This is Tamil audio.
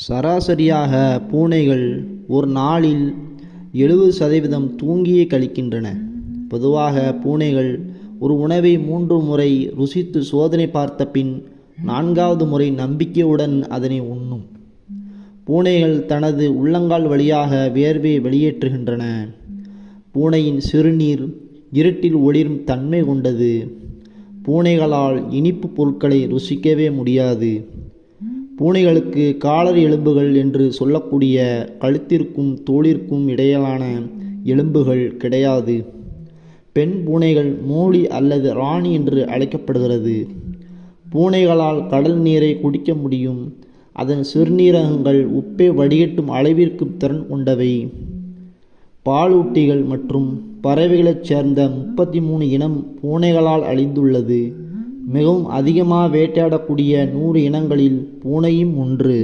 சராசரியாக பூனைகள் ஒரு நாளில் 70% தூங்கியே கழிக்கின்றன. பொதுவாக பூனைகள் ஒரு உணவை 3 முறை ருசித்து சோதனை பார்த்த பின் 4வது முறை நம்பிக்கையுடன் அதனை உண்ணும். பூனைகள் தனது உள்ளங்கால் வழியாக வேர்வையை வெளியேற்றுகின்றன. பூனையின் சிறுநீர் இருட்டில் ஒளிரும் தன்மை கொண்டது. பூனைகளால் இனிப்பு பொருட்களை ருசிக்கவே முடியாது. பூனைகளுக்கு காலர் எலும்புகள் என்று சொல்லக்கூடிய கழுத்திற்கும் தோலிற்கும் இடையிலான எலும்புகள் கிடையாது. பெண் பூனைகள் மோலி அல்லது ராணி என்று அழைக்கப்படுகிறது. பூனைகளால் கடல் நீரை குடிக்க முடியும். அதன் சிறுநீரகங்கள் உப்பை வடிகட்டும் அளவிற்கு திறன் கொண்டவை. பாலூட்டிகள் மற்றும் பறவைகளைச் சேர்ந்த 33 இனம் பூனைகளால் அழிந்துள்ளது. மிகவும் அதிகமாக வேட்டையாடக்கூடிய 100 இனங்களில் பூனையும் ஒன்று.